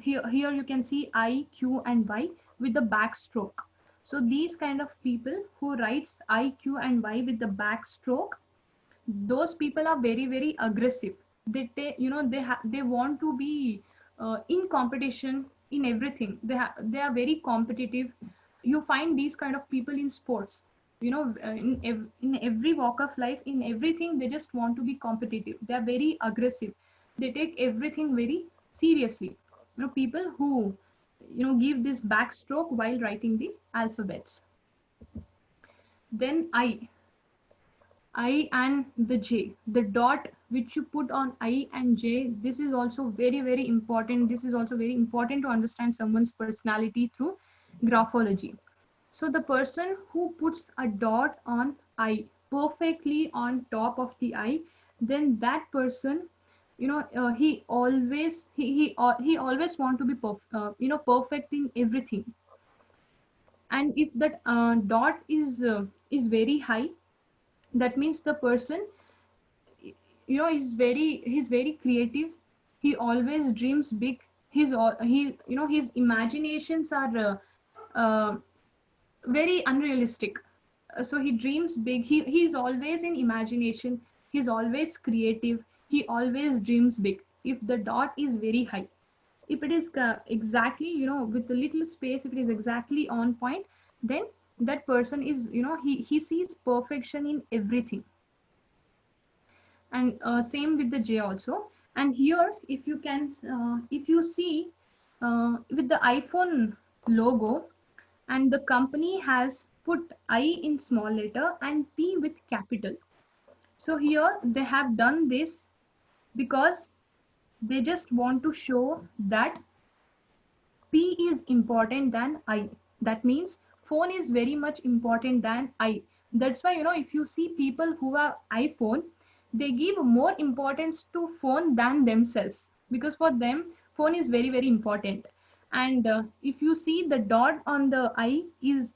here you can see I, Q, and Y with the backstroke. So these kind of people who writes I, Q, and Y with the backstroke, those people are very, very aggressive. They want to be in competition in everything. They are very competitive. You find these kind of people in sports. In every walk of life, in everything, they just want to be competitive. They are very aggressive. They take everything very seriously. People who give this backstroke while writing the alphabets. Then I and the J, the dot which you put on I and J, this is also very, very important. This is also very important to understand someone's personality through graphology. So the person who puts a dot on I perfectly on top of the I, then that person, he always want to be perfect in everything. And if that dot is very high, that means the person he's very creative. He always dreams big. His imaginations are very unrealistic. So he dreams big. He's always in imagination. He's always creative. He always dreams big. If the dot is very high, if it is exactly, with a little space, if it is exactly on point, then that person is, he sees perfection in everything. And same with the J also. And here, if you can, if you see with the iPhone logo, and the company has put I in small letter and P with capital. So here they have done this because they just want to show that P is important than I. That means phone is very much important than I. That's why, if you see people who have iPhone, they give more importance to phone than themselves, because for them, phone is very, very important. And if you see the dot on the I is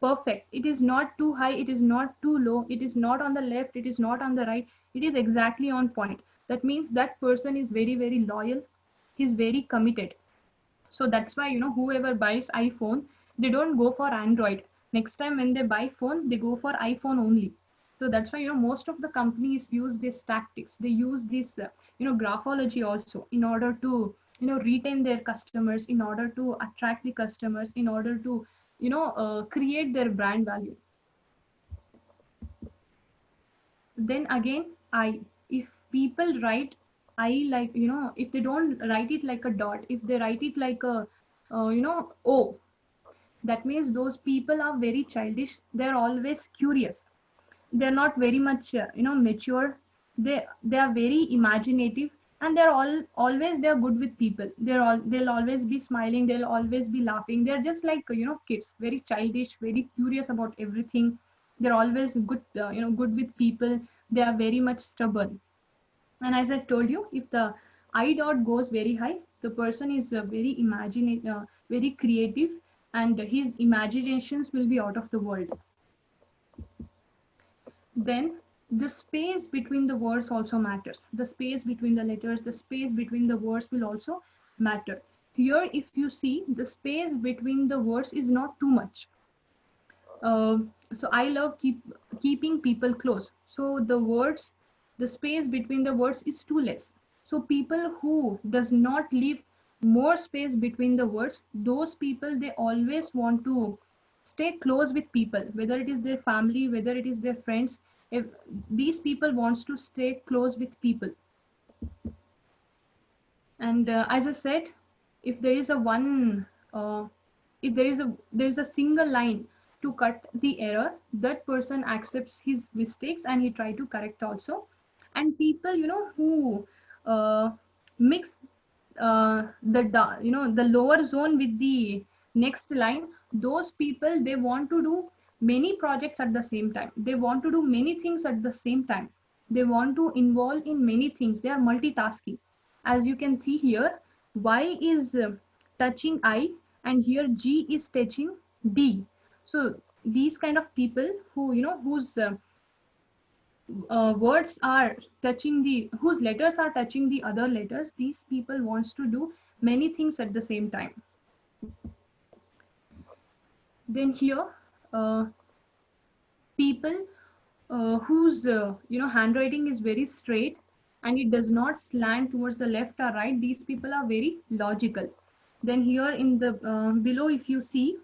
perfect. It is not too high. It is not too low. It is not on the left. It is not on the right. It is exactly on point. That means that person is very, very loyal. He's very committed. So that's why, whoever buys iPhone, they don't go for Android. Next time when they buy phone, they go for iPhone only. So that's why, most of the companies use these tactics. They use this graphology also in order to retain their customers, in order to attract the customers, in order to create their brand value. Then again, I, if people write I, like, if they don't write it like a dot, if they write it like a O, that means those people are very childish. They're always curious. They're not very much mature. They are very imaginative, and they're good with people. They'll always be smiling, they'll always be laughing. They're just like kids, very childish, very curious about everything. They're always good, good with people. They are very much stubborn. And as I told you, if the I dot goes very high, the person is very imaginative, very creative, and his imaginations will be out of the world. Then the space between the words also matters. The space between the letters, the space between the words will also matter. Here, if you see, the space between the words is not too much. uh, so I love keeping people close. So the space between the words is too less. So people who does not leave more space between the words, those people, they always want to stay close with people, whether it is their family, whether it is their friends. If these people wants to stay close with people. And as I said, if there is a one if there is a single line to cut the error, that person accepts his mistakes and he try to correct also. And people who uh, mix the lower zone with the next line, those people, they want to do many projects at the same time. They want to do many things at the same time. They want to involve in many things. They are multitasking. As you can see here, Y is touching I, and here G is touching D. So these kind of people who whose words are touching the whose letters are touching the other letters, these people wants to do many things at the same time. Then here, uh, people whose handwriting is very straight and it does not slant towards the left or right, these people are very logical. Then here in the below, if you see,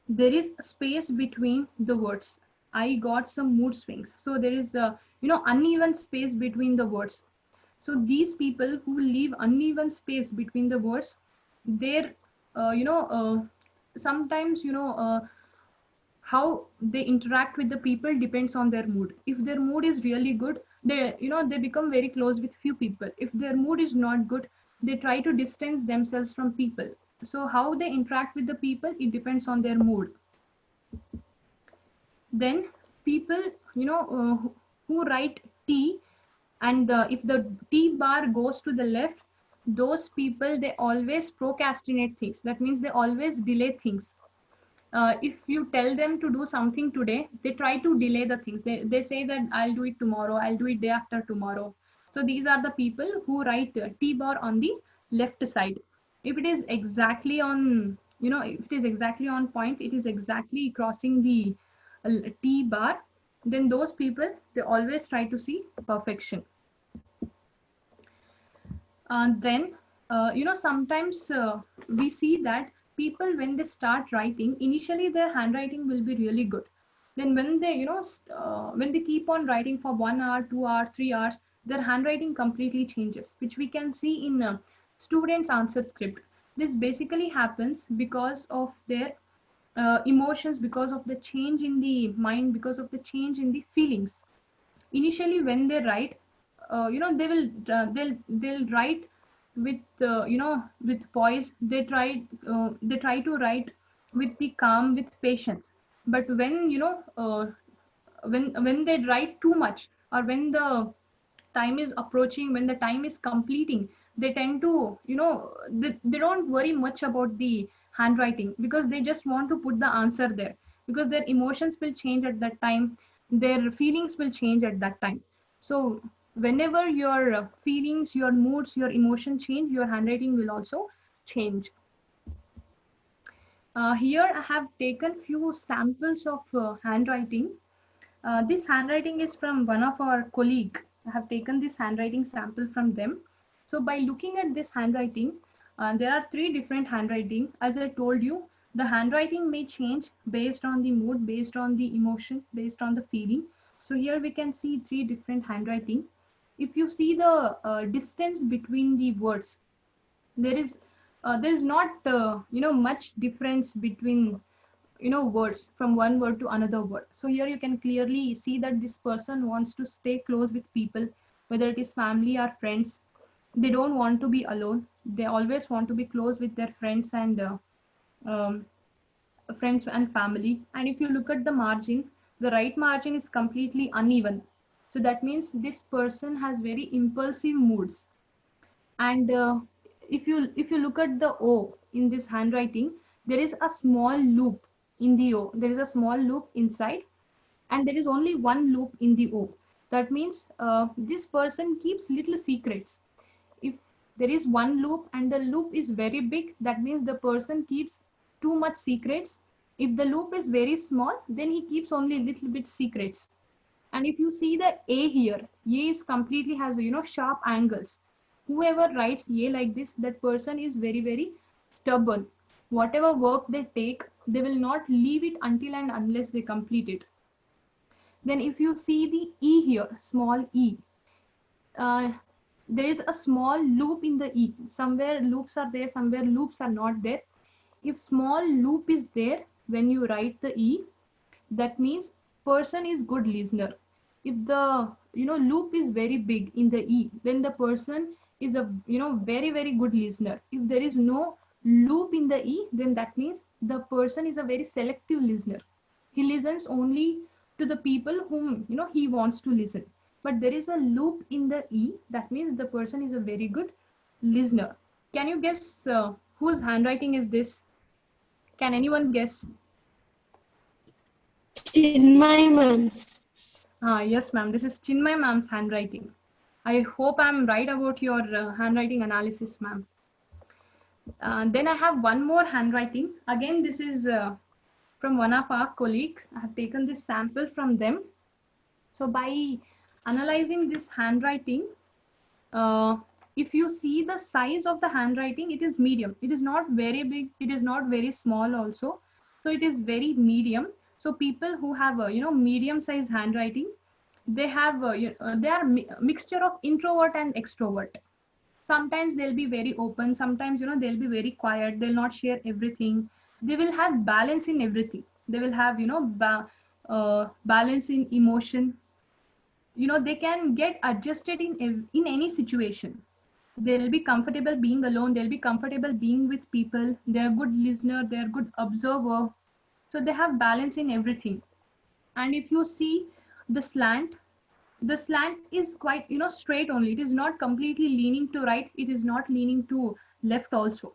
there is space between the words. I got some mood swings, so there is a uneven space between the words. So these people who leave uneven space between the words, they're sometimes how they interact with the people depends on their mood. If their mood is really good, they become very close with few people. If their mood is not good, they try to distance themselves from people. So how they interact with the people, it depends on their mood. Then people who write T, and if the T bar goes to the left, those people, they always procrastinate things. That means they always delay things. If you tell them to do something today, they try to delay the things. They say that I'll do it tomorrow, I'll do it day after tomorrow. So these are the people who write T bar on the left side. If it is exactly on, if it is exactly on point, it is exactly crossing the T bar, then those people, they always try to see perfection. Then sometimes we see that people, when they start writing, initially their handwriting will be really good. Then when they when they keep on writing for 1 hour, 2 hours, 3 hours, their handwriting completely changes, which we can see in students answer script. This basically happens because of their emotions, because of the change in the mind, because of the change in the feelings. Initially when they write, they'll write with with poise. They try to write with the calm, with patience. But when when they write too much, or when the time is approaching, when the time is completing, they tend to they don't worry much about the handwriting, because they just want to put the answer there, because their emotions will change at that time, their feelings will change at that time. So whenever your feelings, your moods, your emotion change, your handwriting will also change. Here I have taken few samples of handwriting. This handwriting is from one of our colleague. I have taken this handwriting sample from them. So by looking at this handwriting, there are three different handwriting. As I told you, the handwriting may change based on the mood, based on the emotion, based on the feeling. So here we can see three different handwriting. If you see the distance between the words, there is not much difference between words from one word to another word. So here you can clearly see that this person wants to stay close with people, whether it is family or friends. They don't want to be alone. They always want to be close with their um, friends and family. And if you look at the margin, the right margin is completely uneven. So that means this person has very impulsive moods. And if you look at the O in this handwriting, there is a small loop in the O. There is a small loop inside, and there is only one loop in the O. That means this person keeps little secrets. If there is one loop and the loop is very big, that means the person keeps too much secrets. If the loop is very small, then he keeps only little bit secrets. And if you see the A here, A is completely has sharp angles. Whoever writes A like this, that person is very very stubborn. Whatever work they take, they will not leave it until and unless they complete it. Then if you see the E here, small e, uh, there is a small loop in the E. Somewhere loops are there, somewhere loops are not there. If small loop is there when you write the E, that means person is good listener. If the loop is very big in the E, then the person is a very very good listener. If there is no loop in the E, then that means the person is a very selective listener. He listens only to the people whom he wants to listen. But there is a loop in the E, that means the person is a very good listener. Can you guess whose handwriting is this? Can anyone guess? Chinmay ma'am's. Yes, ma'am. This is Chinmay ma'am's handwriting. I hope I'm right about your handwriting analysis, ma'am. Then I have one more handwriting. Again, this is from one of our colleague. I have taken this sample from them. So by analyzing this handwriting, uh, if you see the size of the handwriting, it is medium. It is not very big. It is not very small also. So it is very medium. So people who have a medium size handwriting, they have they are mixture of introvert and extrovert. Sometimes they'll be very open, sometimes they'll be very quiet, they'll not share everything. They will have balance in everything. They will have balance in emotion. They can get adjusted in any situation. They'll be comfortable being alone, they'll be comfortable being with people, they're good listener, they're good observer. So they have balance in everything. And if you see the slant, the slant is quite straight only. It is not completely leaning to right, it is not leaning to left also.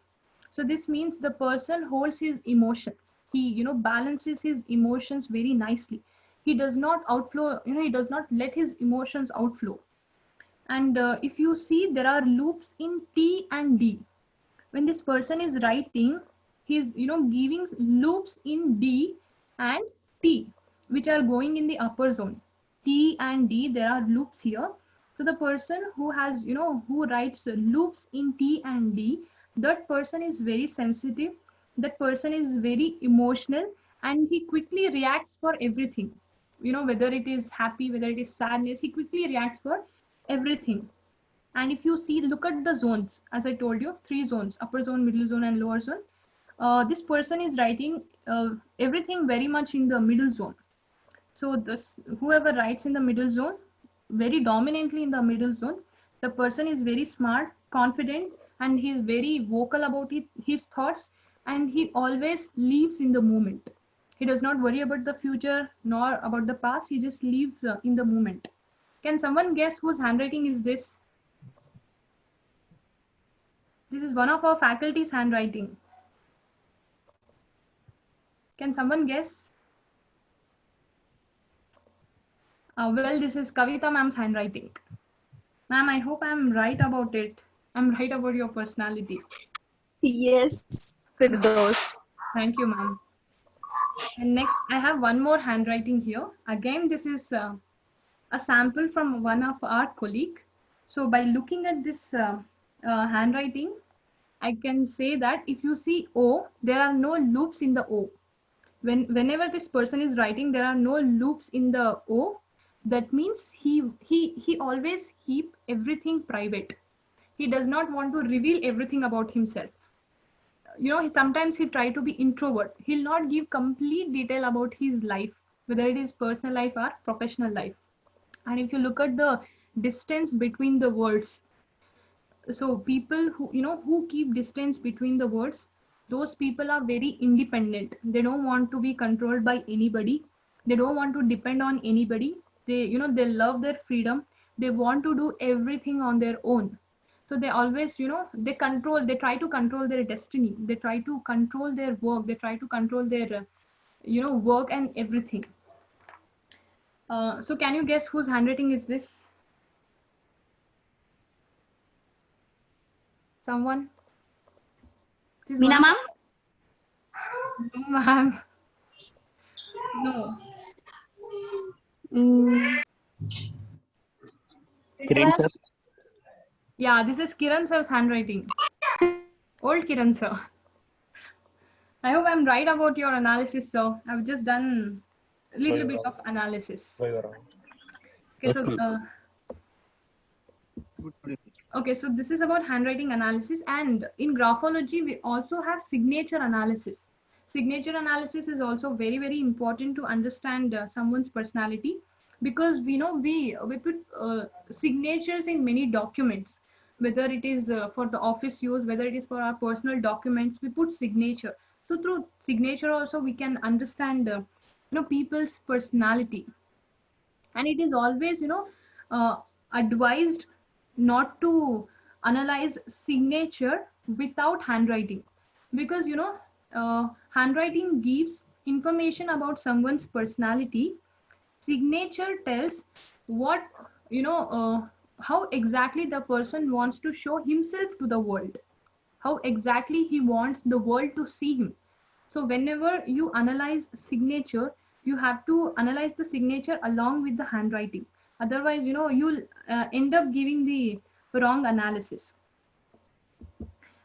So this means the person holds his emotions. He balances his emotions very nicely. He does not outflow, he does not let his emotions outflow. And if you see, there are loops in T and D. When this person is writing, he's giving loops in D and T, which are going in the upper zone. T and D, there are loops here. So the person who has who writes loops in T and D, that person is very sensitive, that person is very emotional, and he quickly reacts for everything. Whether it is happy, whether it is sadness, he quickly reacts for everything. And if you see, look at the zones. As I told you, three zones: upper zone, middle zone, and lower zone. This person is writing everything very much in the middle zone. So this, whoever writes in the middle zone, very dominantly in the middle zone, the person is very smart, confident, and he is very vocal about his thoughts, and he always lives in the moment. He does not worry about the future nor about the past. He just lives in the moment. Can someone guess whose handwriting is this? This is one of our faculty's handwriting. Can someone guess? Well, this is Kavita ma'am's handwriting. Ma'am, I hope I'm right about it. I'm right about your personality. Yes, Firdaus. Thank you, ma'am. And next, I have one more handwriting here. Again, this is a sample from one of our colleague. So by looking at this handwriting, I can say that if you see O, there are no loops in the O. Whenever this person is writing, there are no loops in the O. That means he always keep everything private. He does not want to reveal everything about himself. You know, sometimes he try to be introvert. He'll not give complete detail about his life, whether it is personal life or professional life. And if you look at the distance between the words, so people who, you know, who keep distance between the words, those people are very independent. They don't want to be controlled by anybody. They don't want to depend on anybody. They, you know, they love their freedom. They want to do everything on their own. So they always, you know, they try to control their destiny. They try to control their work. They try to control their you know, work and everything. So can you guess whose handwriting is this? Someone? This is one Meena of ma'am? no, ma'am. No. Mm, Kiran sir. Yeah, this is Kiran sir's handwriting. Old Kiran sir. I hope I'm right about your analysis, sir. I've just done a little bit of analysis. Okay, so okay, so this is about handwriting analysis, and in graphology we also have signature analysis. Signature analysis is also very, very important to understand someone's personality, because we know we put signatures in many documents, whether it is for the office use, whether it is for our personal documents, we put signature. So through signature also we can understand you know, people's personality. And it is always, you know, uh, advised not to analyze signature without handwriting, because, you know, handwriting gives information about someone's personality. Signature tells what, you know, how exactly the person wants to show himself to the world, how exactly he wants the world to see him. So whenever you analyze signature, you have to analyze the signature along with the handwriting. Otherwise, you know, you'll end up giving the wrong analysis.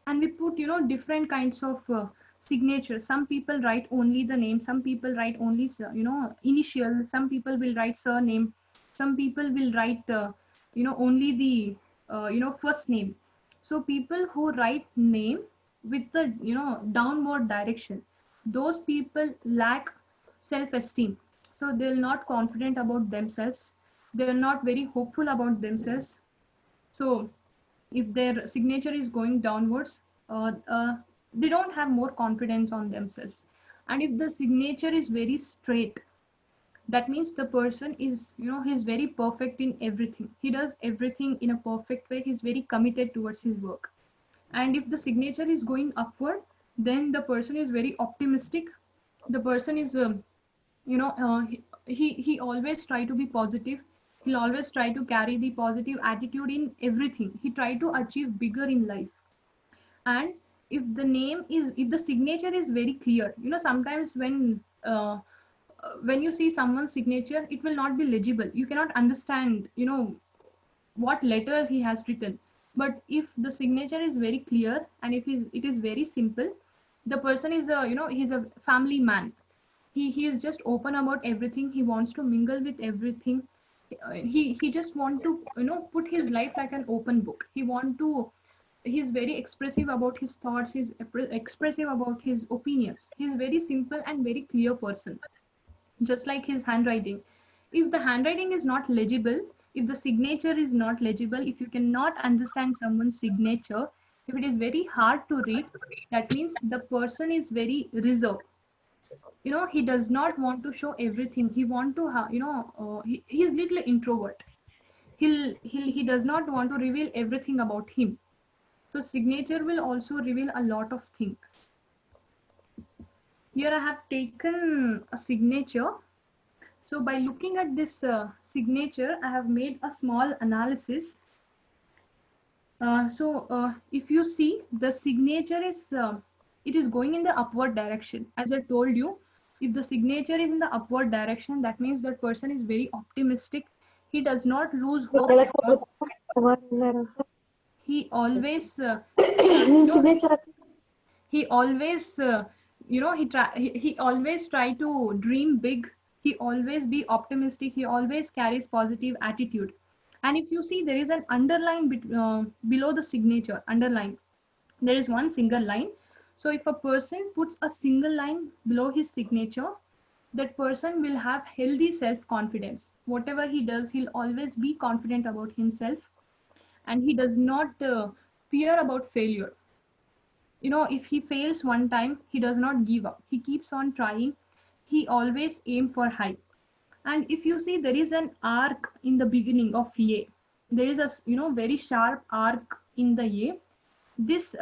And we put, you know, different kinds of signatures. Some people write only the name, some people write only, you know, initial, some people will write surname, some people will write you know, only the you know, first name. So people who write name with the, you know, downward direction, those people lack self esteem. So they're not confident about themselves, they're not very hopeful about themselves. So if their signature is going downwards, they don't have more confidence on themselves. And if the signature is very straight, that means the person is, you know, he's very perfect in everything, he does everything in a perfect way, he's very committed towards his work. And if the signature is going upward, then the person is very optimistic. The person is you know, he always try to be positive. He'll always try to carry the positive attitude in everything. He try to achieve bigger in life. And if the name is, if the signature is very clear, you know, sometimes when you see someone's signature, it will not be legible, you cannot understand, you know, what letter he has written. But if the signature is very clear, and if it is very simple, the person is a, you know, he's a family man. He is just open about everything, he wants to mingle with everything. He just want to, you know, put his life like an open book. He want to, he's very expressive about his thoughts, he's expressive about his opinions. He's very simple and very clear person, just like his handwriting. If the handwriting is not legible, if the signature is not legible, if you cannot understand someone's signature, if it is very hard to read, that means the person is very reserved. You know, he does not want to show everything. He want to you know, he's little introvert. He does not want to reveal everything about him. So signature will also reveal a lot of things. Here I have taken a signature. So by looking at this signature, I have made a small analysis. If you see, the signature is it is going in the upward direction. As I told you, if the signature is in the upward direction, that means that person is very optimistic. He does not lose hope. He always you know he always he always try to dream big. He always be optimistic. He always carries positive attitude. And if you see, there is an underline below the signature. Underline, there is one single line. So if a person puts a single line below his signature, that person will have healthy self confidence. Whatever he does, he'll always be confident about himself, and he does not fear about failure. If he fails one time, he does not give up. He keeps on trying. He always aim for high. And if you see, there is an arc in the beginning of A. There is a very sharp arc in the A. This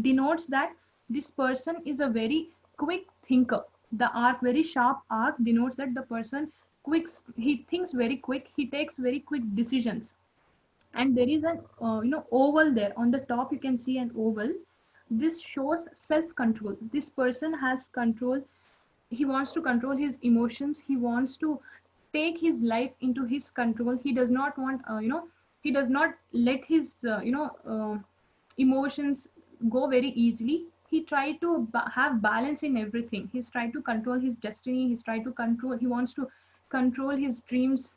denotes that this person is a very quick thinker. The arc, very sharp arc, denotes that the person quick. He thinks very quick. He takes very quick decisions. And there is an oval there on the top. You can see an oval. This shows self control. This person has control. He wants to control his emotions. He wants to take his life into his control. He does not want he does not let his emotions go very easily. He try to have balance in everything. He's try to control his destiny. He wants to control his dreams.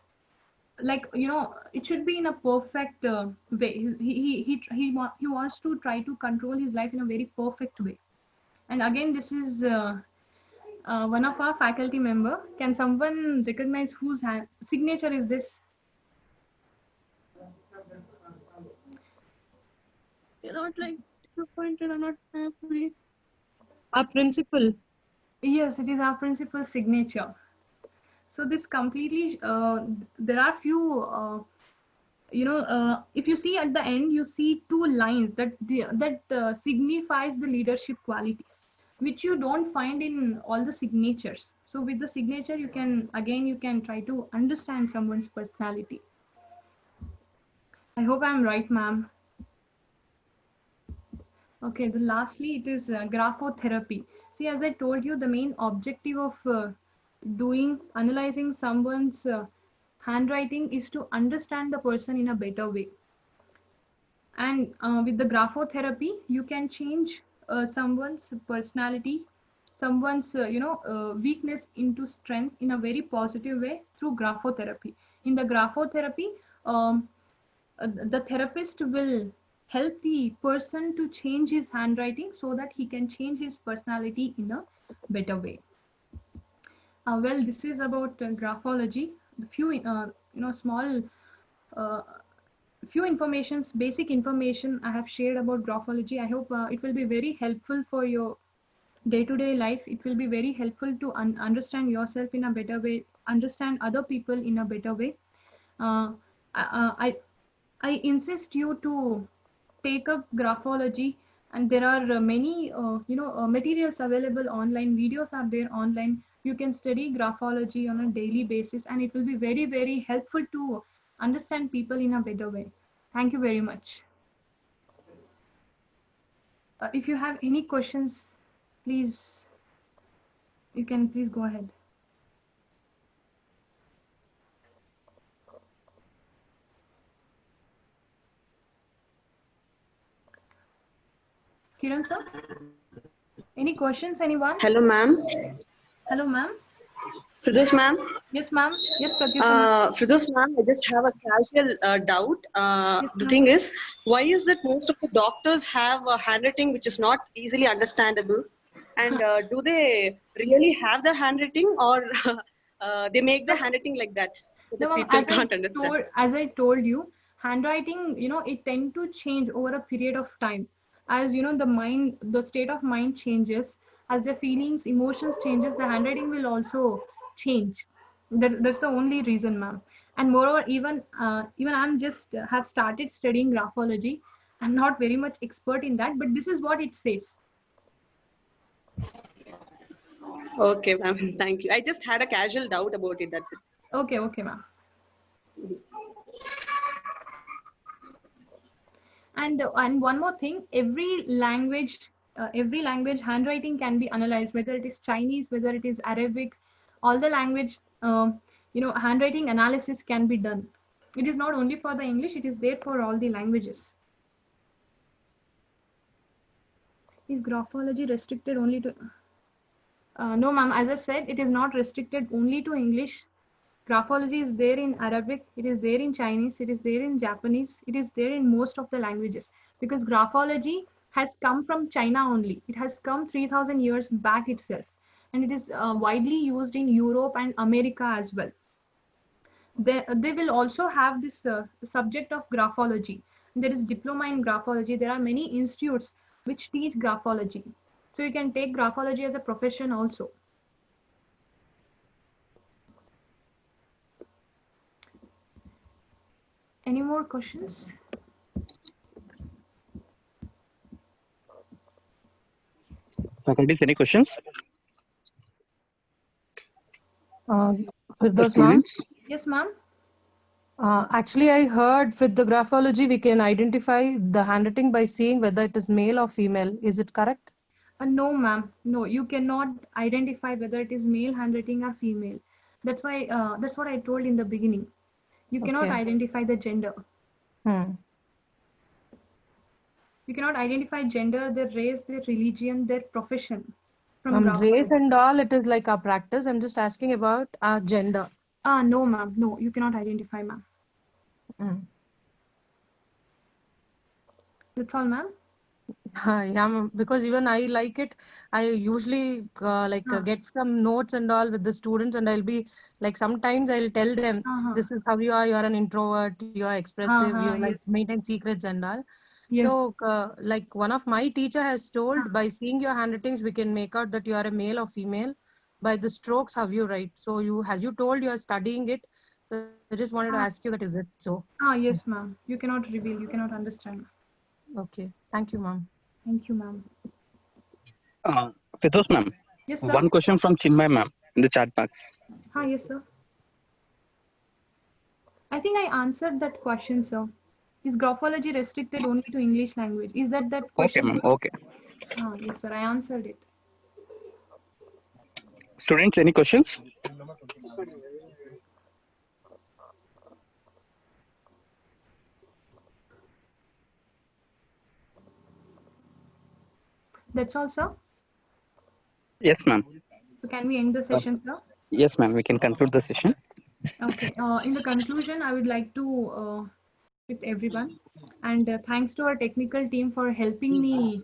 Like, it should be in a perfect way. He wants to try to control his life in a very perfect way. And again, this is one of our faculty member. Can someone recognize whose signature is this? You're not like disappointed or not happy. Our principal. Yes, it is our principal's signature. So this completely there are few if you see at the end, you see two lines that signifies the leadership qualities, which you don't find in all the signatures. So with the signature, you can try to understand someone's personality. I hope I'm right, ma'am. Okay, then lastly, it is graphotherapy. See, as I told you, the main objective of analyzing someone's handwriting is to understand the person in a better way. And with the graphotherapy, you can change someone's personality, someone's weakness into strength in a very positive way through graphotherapy. In the graphotherapy, the therapist will help the person to change his handwriting so that he can change his personality in a better way. Well, this is about graphology. A few small few informations, basic information I have shared about graphology. I hope it will be very helpful for your day-to-day life. It will be very helpful to understand yourself in a better way, understand other people in a better way. uh, I, I insist you to take up graphology, and there are many materials available online. Videos are there online. You can study graphology on a daily basis, and it will be very, very helpful to understand people in a better way. Thank you very much. If you have any questions, please, you can please go ahead. Kiran sir, any questions, anyone? Hello, ma'am. Hello, ma'am. Firdaus, ma'am. Yes, ma'am. Yes, Pratyush. Firdaus, ma'am, I just have a casual doubt. Yes, The ma'am. thing is, why is that most of the doctors have a handwriting which is not easily understandable? And do they really have the handwriting, or they make the handwriting like that so No, that ma'am, people can't understand? as I told you, handwriting, it tend to change over a period of time. As the state of mind changes, as the feelings, emotions changes, the handwriting will also change. That's the only reason, ma'am. And moreover, even I'm just have started studying graphology. I'm not very much expert in that, but this is what it says. Okay, ma'am. Thank you. I just had a casual doubt about it. That's it. Okay, ma'am. And one more thing, every language handwriting can be analyzed, whether it is Chinese, whether it is Arabic, all the language, handwriting analysis can be done. It is not only for the English, it is there for all the languages. Is graphology restricted only to? No, ma'am. As I said, it is not restricted only to English. Graphology is there in Arabic, it is there in Chinese, it is there in Japanese, it is there in most of the languages, because graphology has come from China only. It has come 3000 years back itself, and it is widely used in Europe and America as well. They will also have this subject of graphology. There is diploma in graphology. There are many institutes which teach graphology. So you can take graphology as a profession also. Any more questions? Faculties, any questions? For those, ma'am. Students? Yes, ma'am. Actually, I heard with the graphology, we can identify the handwriting by seeing whether it is male or female. Is it correct? No, ma'am. No, you cannot identify whether it is male handwriting or female. That's why. That's what I told in the beginning. You cannot Okay. identify the gender. Hmm. You cannot identify gender, their race, their religion, their profession from Race graphology. and all, it is like our practice. I'm just asking about our gender. No, ma'am. No, you cannot identify, ma'am. Hmm. That's all, ma'am. Yeah, ma'am, because even I like it. I usually get some notes and all with the students, and I'll be like, sometimes I'll tell them, this is how you are. You're an introvert. You're expressive. You like Yes. maintain secrets and all. Yes. So, like one of my teacher has told, by seeing your handwritings, we can make out that you are a male or female by the strokes how you write. So you, as you told, you are studying it. So I just wanted to ask you that, is it so? Yes, ma'am. You cannot reveal. You cannot understand. Okay. Thank you, ma'am. Thank you, ma'am. Firdaus ma'am, Yes, sir. one question from Chinmay ma'am in the chat box. Yes, sir. I think I answered that question, sir. Is graphology restricted only to English language? Is that Okay, question? ma'am. Sir? Okay. Yes, sir. I answered it. Students, any questions? That's all, sir. Yes, ma'am. So can we end the session, sir? Yes, ma'am. We can conclude the session. Okay. In the conclusion, I would like to with everyone, and thanks to our technical team for helping me